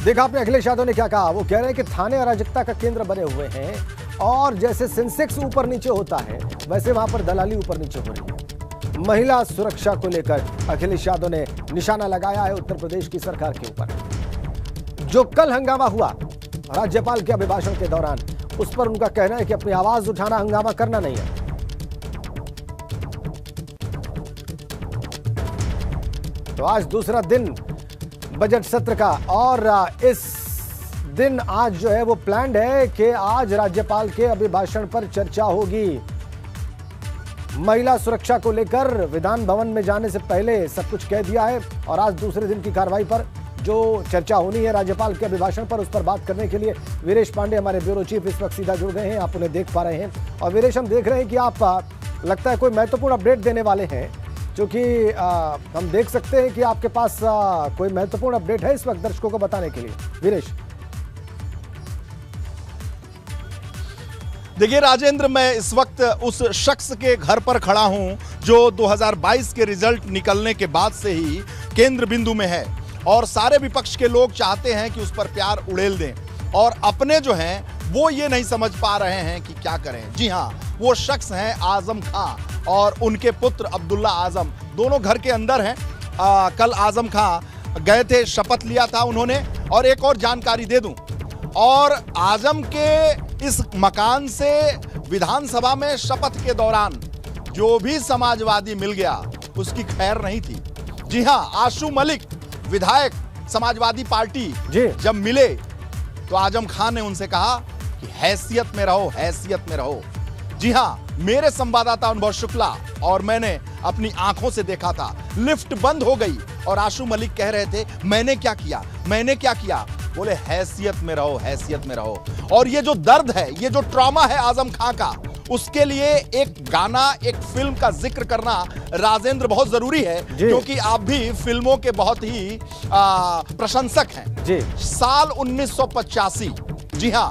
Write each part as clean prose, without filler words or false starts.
देखा आपने अखिलेश यादव ने क्या कहा। वो कह रहे हैं कि थाने अराजकता का केंद्र बने हुए हैं और जैसे सेंसेक्स ऊपर नीचे होता है वैसे वहां पर दलाली ऊपर नीचे हो रही है। महिला सुरक्षा को लेकर अखिलेश यादव ने निशाना लगाया है उत्तर प्रदेश की सरकार के ऊपर। जो कल हंगामा हुआ राज्यपाल के अभिभाषण के दौरान, उस पर उनका कहना है कि अपनी आवाज उठाना हंगामा करना नहीं है। तो आज दूसरा दिन बजट सत्र का और इस दिन आज जो है वो प्लान्ड है कि आज राज्यपाल के अभिभाषण पर चर्चा होगी। महिला सुरक्षा को लेकर विधान भवन में जाने से पहले सब कुछ कह दिया है और आज दूसरे दिन की कार्रवाई पर जो चर्चा होनी है राज्यपाल के अभिभाषण पर, उस पर बात करने के लिए वीरेश पांडे हमारे ब्यूरो चीफ इस वक्त सीधा जुड़ गए हैं। आप उन्हें देख पा रहे हैं और वीरेश, हम देख रहे हैं कि आप लगता है कोई महत्वपूर्ण अपडेट देने वाले हैं, क्योंकि हम देख सकते हैं कि आपके पास कोई महत्वपूर्ण अपडेट है इस वक्त दर्शकों को बताने के लिए। वीरेश, देखिए राजेंद्र, मैं इस वक्त उस शख्स के घर पर खड़ा हूं जो 2022 के रिजल्ट निकलने के बाद से ही केंद्र बिंदु में है और सारे विपक्ष के लोग चाहते हैं कि उस पर प्यार उड़ेल दें और अपने जो हैं वो ये नहीं समझ पा रहे हैं कि क्या करें। जी हां, वो शख्स हैं आजम खां और उनके पुत्र अब्दुल्ला आजम, दोनों घर के अंदर हैं। कल आजम खां गए थे, शपथ लिया था उन्होंने। और एक और जानकारी दे दूं, और आजम के इस मकान से विधानसभा में शपथ के दौरान जो भी समाजवादी मिल गया उसकी खैर नहीं थी। जी हां, आशू मलिक विधायक समाजवादी पार्टी जब मिले तो आजम खान ने उनसे कहा कि हैसियत में रहो, हैसियत में रहो। जी हां, मेरे संवाददाता अनुभव शुक्ला और मैंने अपनी आंखों से देखा था, लिफ्ट बंद हो गई और आशू मलिक कह रहे थे मैंने क्या किया, मैंने क्या किया। बोले हैसियत में रहो, हैसियत में रहो। और ये जो दर्द है, ये जो ट्रॉमा है आजम खां का, उसके लिए एक गाना, एक फिल्म का जिक्र करना राजेंद्र बहुत जरूरी है, क्योंकि आप भी फिल्मों के बहुत ही प्रशंसक हैं। जी। साल 1985, जी हां,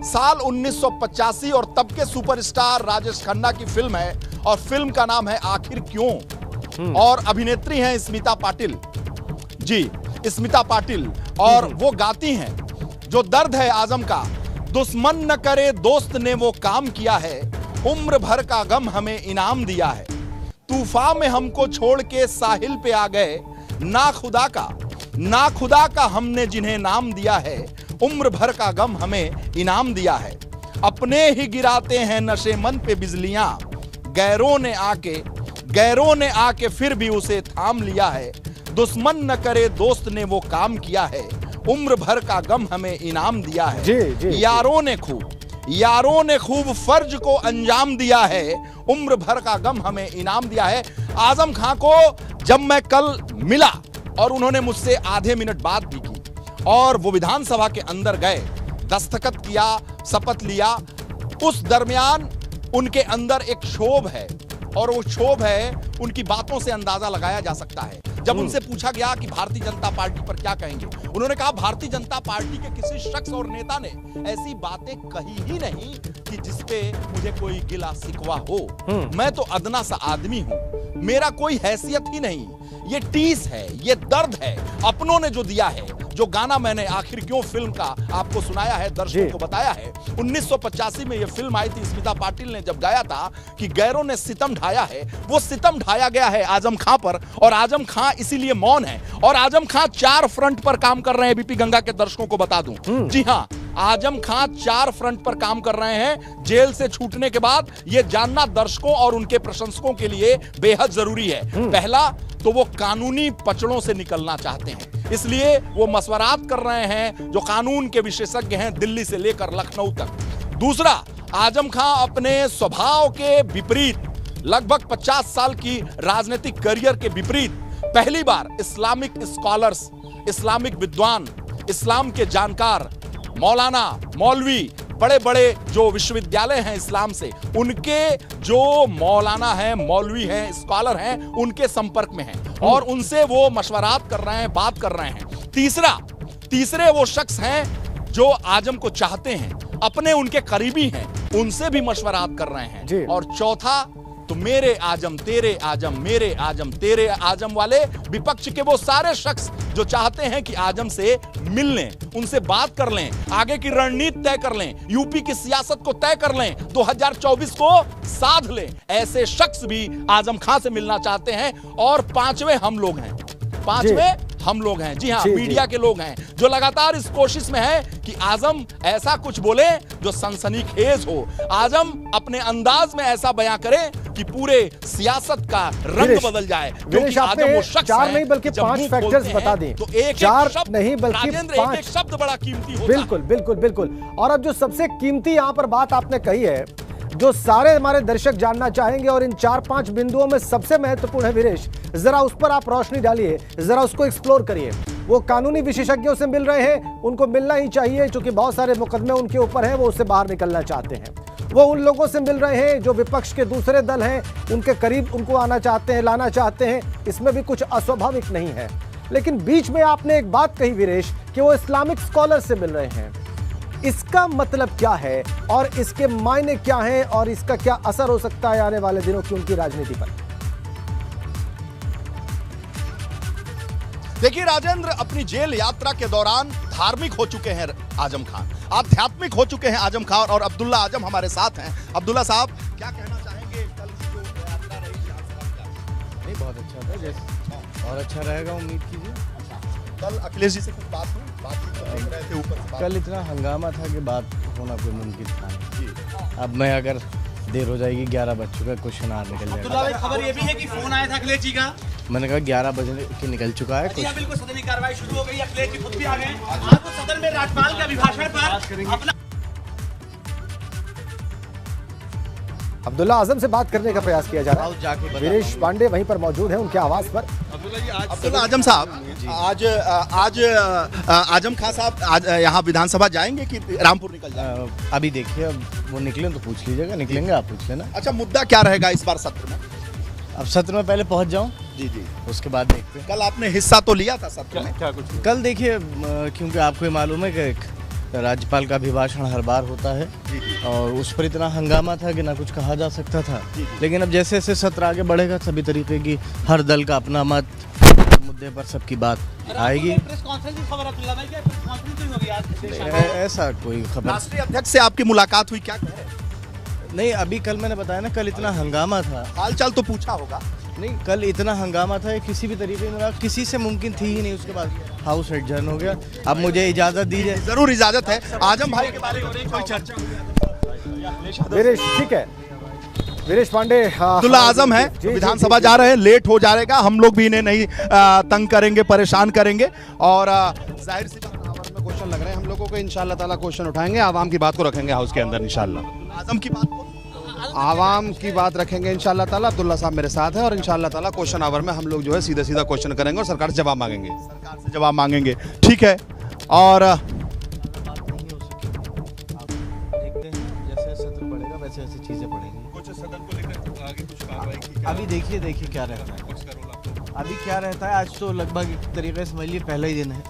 साल 1985 और तब के सुपरस्टार राजेश खन्ना की फिल्म है और फिल्म का नाम है आखिर क्यों, और अभिनेत्री हैं स्मिता पाटिल। जी, स्मिता पाटिल, और वो गाती हैं जो दर्द है आजम का, दुश्मन न करे दोस्त ने वो काम किया है, उम्र भर का गम हमें इनाम दिया है, तूफान में हमको छोड़ के साहिल पे आ गए, ना खुदा का हमने जिन्हें नाम दिया है, उम्र भर का गम हमें इनाम दिया है, अपने ही गिराते हैं नशे मन पे बिजलियां, गैरों ने आके फिर भी उसे थाम लिया है, दुश्मन न करे दोस्त ने वो काम किया है, उम्र भर का गम हमें इनाम दिया है। यारों ने खूब फर्ज को अंजाम दिया है, उम्र भर का गम हमें इनाम दिया है। आजम खां को जब मैं कल मिला और उन्होंने मुझसे आधे मिनट बात भी की और वो विधानसभा के अंदर गए, दस्तखत किया, शपथ लिया, उस दरमियान उनके अंदर एक क्षोभ है और वो क्षोभ है उनकी बातों से अंदाजा लगाया जा सकता है। जब उनसे पूछा गया कि भारतीय जनता पार्टी पर क्या कहेंगे, उन्होंने कहा भारतीय जनता पार्टी के किसी शख्स और नेता ने ऐसी बातें कही ही नहीं कि जिसपे मुझे कोई गिला शिकवा हो। मैं तो अदना सा आदमी हूं, मेरा कोई हैसियत ही नहीं, ये टीस है, ये दर्द है, अपनों ने जो दिया है। जो गाना मैंने आखिर क्यों फिल्म का आपको सुनाया है, दर्शकों को बताया है, 1985 में यह फिल्म आई थी, स्मिता पाटिल ने जब गाया था कि गैरों ने सितम ढाया है, वो सितम ढाया गया है आजम खां पर और आजम खां इसीलिए मौन है। और आजम खां 4 फ्रंट पर काम कर रहे हैं, बीपी गंगा के दर्शकों को बता दूं। जी हां, आजम खां 4 फ्रंट पर काम कर रहे हैं। जेल से छूटने के बाद यह जानना दर्शकों और उनके प्रशंसकों के लिए बेहद जरूरी है। पहला तो वो कानूनी पचड़ों से निकलना चाहते हैं, इसलिए वो मशवरात कर रहे हैं जो कानून के विशेषज्ञ हैं दिल्ली से लेकर लखनऊ तक। दूसरा, आजम खां अपने स्वभाव के विपरीत, लगभग 50 साल की राजनीतिक करियर के विपरीत, पहली बार इस्लामिक स्कॉलर्स, इस्लामिक विद्वान, इस्लाम के जानकार, मौलाना, मौलवी, बड़े बड़े जो विश्वविद्यालय हैं इस्लाम से, उनके जो मौलाना हैं, मौलवी हैं, स्कॉलर हैं, उनके संपर्क में हैं और उनसे वो मशवरात कर रहे हैं, बात कर रहे हैं। तीसरे वो शख्स हैं जो आजम को चाहते हैं, अपने उनके करीबी हैं, उनसे भी मशवरात कर रहे हैं। और चौथा, तो मेरे आजम तेरे आजम मेरे आजम तेरे आजम वाले विपक्ष के वो सारे शख्स जो चाहते हैं कि आजम से मिल लें, उनसे बात कर लें, आगे की रणनीति तय कर लें, यूपी की सियासत को तय कर लें, 2024 को साध लें, ऐसे शख्स भी आजम खां से मिलना चाहते हैं। और पांचवें हम लोग हैं, पांचवें हम लोग हैं, जी हाँ, मीडिया के लोग हैं जो लगातार इस कोशिश में है कि आजम ऐसा कुछ बोले जो सनसनीखेज हो, आजम अपने अंदाज में ऐसा बयां करे कि पूरे सियासत का रंग बदल जाए। क्योंकि आजम वो शख्स चार नहीं बल्कि 5 फैक्टर्स बता दें, तो एक चार शब्द नहीं बल्कि 5 एक शब्द बड़ा कीमती होता है। बिल्कुल बिल्कुल बिल्कुल। और अब जो सबसे कीमती यहां पर बात आपने कही है, जो सारे हमारे दर्शक जानना चाहेंगे और इन 4-5 बिंदुओं में सबसे महत्वपूर्ण है वीरेश, जरा उस पर आप रोशनी डालिए, जरा उसको एक्सप्लोर करिए। वो कानूनी विशेषज्ञों से मिल रहे हैं, उनको मिलना ही चाहिए क्योंकि बहुत सारे मुकदमे उनके ऊपर हैं, वो उससे बाहर निकलना चाहते हैं। वो उन लोगों से मिल रहे हैं जो विपक्ष के दूसरे दल हैं, उनके करीब उनको आना चाहते हैं, लाना चाहते हैं, इसमें भी कुछ अस्वाभाविक नहीं है। लेकिन बीच में आपने एक बात कही वीरेश कि वो इस्लामिक स्कॉलर से मिल रहे हैं, इसका मतलब क्या है और इसके मायने क्या हैं और इसका क्या असर हो सकता है आने वाले दिनों की उनकी राजनीति पर? देखिए राजेंद्र, अपनी जेल यात्रा के दौरान धार्मिक हो चुके हैं आजम खान, आध्यात्मिक हो चुके हैं आजम खान, और अब्दुल्ला आजम हमारे साथ हैं। अब्दुल्ला साहब, क्या कहना चाहेंगे कल जो यात्रा रही नहीं, बहुत अच्छा था, जैसे और अच्छा रहेगा उम्मीद कीजिए। कल अखिलेश जी से कुछ बात हुई? देख रहे थे ऊपर से कल इतना हंगामा था कि बात होना कोई मुमकिन था नहीं। अब मैं अगर देर हो जाएगी, 11 बज चुका है, क्वेश्चन आर निकल जाएगा। खबर ये भी है कि फोन आया था अखिलेश जी का, मैंने कहा 11 बजे के निकल चुका है। बिल्कुल सदन की कार्रवाई शुरू हो गई, अखिलेश जी खुद भी आ गए। आज तो सदन में राज्यपाल के अभिभाषण पर अपना अब्दुल्ला आजम से बात करने का प्रयास किया जा रहा है। वीरेश पांडे वहीं पर मौजूद हैं उनके आवास पर। अब्दुल्ला आजम साहब, आज आजम खान साहब आज यहाँ विधानसभा जाएंगे कि रामपुर निकल जाएंगे? अभी देखिए, अब वो निकले तो पूछ लीजिएगा, निकलेंगे आप पूछ लेना। अच्छा, मुद्दा क्या रहेगा इस बार सत्र में? अब सत्र में पहले पहुंच जाऊं, जी जी, उसके बाद देखते हैं। कल आपने हिस्सा तो लिया था सत्र में, क्या कुछ? कल देखिए, क्योंकि आपको ये मालूम है कि राज्यपाल का अभिभाषण हर बार होता है और उस पर इतना हंगामा था कि ना कुछ कहा जा सकता था। लेकिन अब जैसे जैसे सत्र आगे बढ़ेगा, सभी तरीके की हर दल का अपना मत, मुद्दे पर सबकी बात आएगी। प्रेस कॉन्फ्रेंस की खबर अब्दुल्ला भाई, क्या प्रेस कॉन्फ्रेंस हुई होगी आज? ऐसा कोई खबर राष्ट्रीय अध्यक्ष से आपकी मुलाकात हुई, क्या कह रहे हैं? नहीं, अभी कल मैंने बताया ना, कल इतना हंगामा था। हालचाल तो पूछा होगा? नहीं, कल इतना हंगामा था, किसी भी तरीके की किसी से मुमकिन थी ही नहीं। उसके बाद हाउस एडजर्न हो गया। अब मुझे इजाजत दीजिए। जरूर इजाजत है। आजम भाई के बारे में कोई चर्चा? वीरेश, ठीक है, वीरेश पांडे अब्दुल्ला आजम है, विधानसभा जा रहे हैं, लेट हो जाएगा, हम लोग भी इन्हें नहीं तंग करेंगे, परेशान करेंगे। और जाहिर सी बात, क्वेश्चन लग रहे हैं हम लोगों को, इंशाल्लाह ताला क्वेश्चन उठाएंगे, आवाम की बात को रखेंगे हाउस के अंदर इंशाल्लाह। आजम की बात को, आवाम की बात रखेंगे इंशाल्लाह ताला। अब्दुल्ला साहब मेरे साथ हैं और इंशाल्लाह ताला क्वेश्चन आवर में हम लोग जो है सीधा सीधा क्वेश्चन करेंगे और सरकार से जवाब मांगेंगे। सरकार से जवाब मांगेंगे, ठीक है। और देखते हैं, जैसे सत्र बढ़ेगा वैसे ऐसी चीजें बढ़ेंगी। कुछ सदन को लेकर आगे कुछ कार्रवाई की? अभी देखिए क्या रहता है, अभी क्या रहता है। आज तो लगभग एक तरीके से समझ लीजिए पहला ही दिन है।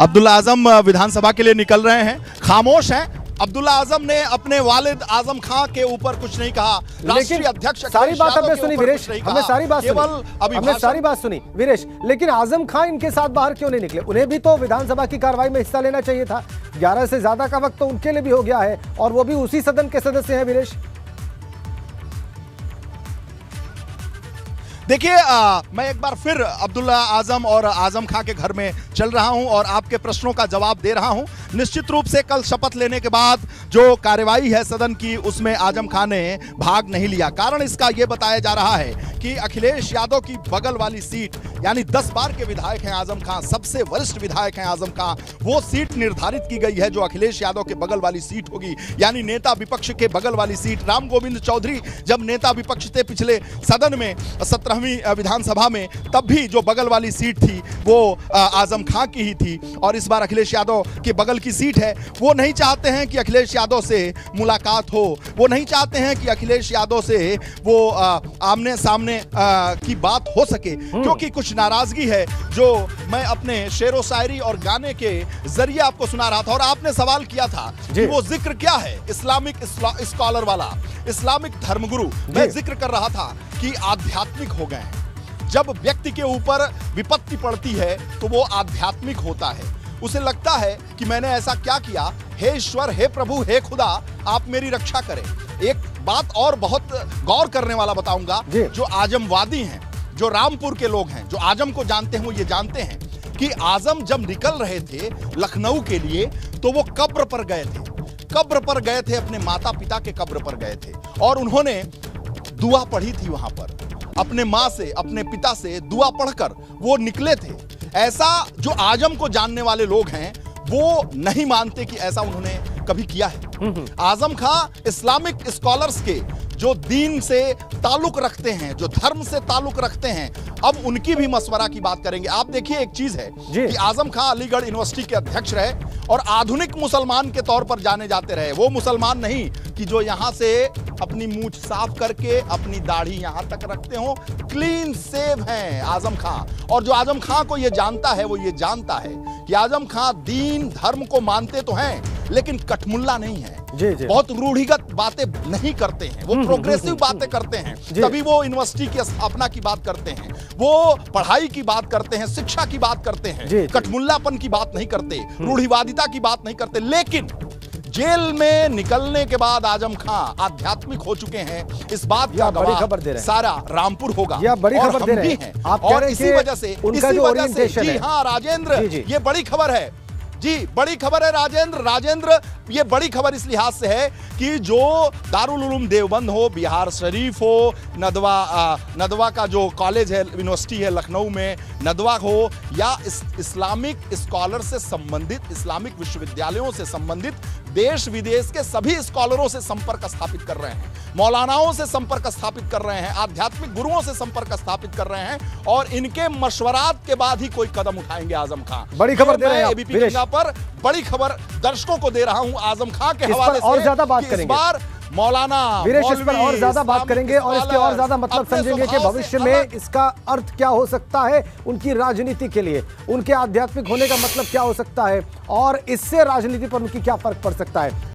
अब्दुल्ला आजम विधानसभा के लिए निकल रहे हैं, खामोश हैं। अब्दुल्ला आजम ने अपने वालिद आजम खां के ऊपर कुछ नहीं कहा। राष्ट्रीय अध्यक्ष सारी बात हमने सुनी वीरेश, हमने सारी बात सुनी वीरेश, लेकिन आजम खां इनके साथ बाहर क्यों नहीं निकले? उन्हें भी तो विधानसभा की कार्रवाई में हिस्सा लेना चाहिए था। 11 से ज्यादा का वक्त तो उनके लिए भी हो गया है और वो भी उसी सदन के सदस्य हैं वीरेश। देखिए, मैं एक बार फिर अब्दुल्ला आजम और आजम खां के घर में चल रहा हूं और आपके प्रश्नों का जवाब दे रहा हूं। निश्चित रूप से कल शपथ लेने के बाद जो कार्यवाही है सदन की, उसमें आजम खां ने भाग नहीं लिया। कारण इसका यह बताया जा रहा है कि अखिलेश यादव की बगल वाली सीट, यानी 10 बार के विधायक हैं आजम खां, सबसे वरिष्ठ विधायक हैं आजम खां, वो सीट निर्धारित की गई है जो अखिलेश यादव के बगल वाली सीट होगी, यानी नेता विपक्ष के बगल वाली सीट। राम गोविंद चौधरी जब नेता विपक्ष थे पिछले सदन में 17वीं विधानसभा में, तब भी जो बगल वाली सीट थी वो आजम खां की ही थी। और इस बार अखिलेश यादव के बगल की सीट है, वो नहीं चाहते हैं कि अखिलेश यादव से मुलाकात हो, वो नहीं चाहते हैं कि अखिलेश यादव से वो आमने सामने की बात हो सके, क्योंकि कुछ नाराजगी है जो मैं अपने शेरो शायरी और गाने के जरिए आपको सुना रहा था। और आपने सवाल किया था कि वो जिक्र क्या है, इस्लामिक स्कॉलर वाला, इस्लामिक धर्मगुरु। मैं जिक्र कर रहा था कि आध्यात्मिक हो गए हैं। जब व्यक्ति के ऊपर विपत्ति पड़ती है तो वो आध्यात्मिक होता है। उसे लगता है कि मैंने ऐसा क्या किया, हे ईश्वर, हे प्रभु, हे खुदा, आप मेरी रक्षा करें। एक बात और बहुत गौर करने वाला बताऊंगा, जो आजमवादी हैं, जो रामपुर के लोग हैं, जो आजम को जानते हैं, वो ये जानते हैं कि आजम जब निकल रहे थे लखनऊ के लिए तो वो कब्र पर गए थे, कब्र पर गए थे, अपने माता पिता के कब्र पर गए थे और उन्होंने दुआ पढ़ी थी वहां पर। अपने माँ से, अपने पिता से दुआ पढ़कर वो निकले थे। ऐसा जो आजम को जानने वाले लोग हैं वो नहीं मानते कि ऐसा उन्होंने कभी किया है। आजम खां इस्लामिक स्कॉलर्स के जो दीन से ताल्लुक रखते हैं, जो धर्म से ताल्लुक रखते हैं, अब उनकी भी मशवरा की बात करेंगे। आप देखिए, एक चीज है कि आजम खां अलीगढ़ यूनिवर्सिटी के अध्यक्ष रहे और आधुनिक मुसलमान के तौर पर जाने जाते रहे। वो मुसलमान नहीं कि जो यहां से अपनी मूंछ साफ करके अपनी दाढ़ी यहां तक रखते हो, क्लीन सेव हैं आजम खां। और जो आजम खां को ये जानता है वो ये जानता है कि आजम खां दीन धर्म को मानते तो हैं लेकिन कठमुल्ला नहीं है। बहुत रूढ़िगत बातें नहीं करते हैं, वो प्रोग्रेसिव बातें करते हैं, तभी वो यूनिवर्सिटी की स्थापना की बात करते हैं, वो पढ़ाई की बात करते हैं, शिक्षा की बात करते हैं, कठमुल्लापन की बात नहीं करते, रूढ़िवादिता की बात नहीं करते। लेकिन जेल में निकलने के बाद आजम खां आध्यात्मिक हो चुके हैं, इस बात का बड़ी खबर दे रहे हैं, सारा रामपुर होगा। यह बड़ी खबर दे रहे हैं आप, और इसी वजह से जी हाँ राजेंद्र, ये बड़ी खबर है जी, बड़ी खबर है राजेंद्र। ये बड़ी खबर इस लिहाज से है कि जो दारुल उलूम देवबंद हो, बिहार शरीफ हो, नदवा का जो कॉलेज है, यूनिवर्सिटी है लखनऊ में, नदवा हो, या इस्लामिक स्कॉलर से संबंधित, इस्लामिक विश्वविद्यालयों से संबंधित देश विदेश के सभी स्कॉलरों से संपर्क स्थापित कर रहे हैं, मौलानाओं से संपर्क स्थापित कर रहे हैं, आध्यात्मिक गुरुओं से संपर्क स्थापित कर रहे हैं और इनके मशवरात के बाद ही कोई कदम उठाएंगे आजम खां। बड़ी खबर दे रहे हैं एबीपी गंगा पर बड़ी खबर दर्शकों को दे रहा हूं आजम खां के हवाले से। और ज्यादा बात करेंगे, इस बार मौलाना वीरेश इस पर और ज्यादा बात करेंगे और इसके और ज्यादा मतलब समझेंगे कि भविष्य में इसका अर्थ क्या हो सकता है उनकी राजनीति के लिए, उनके आध्यात्मिक होने का मतलब क्या हो सकता है और इससे राजनीति पर उनकी क्या फर्क पड़ सकता है।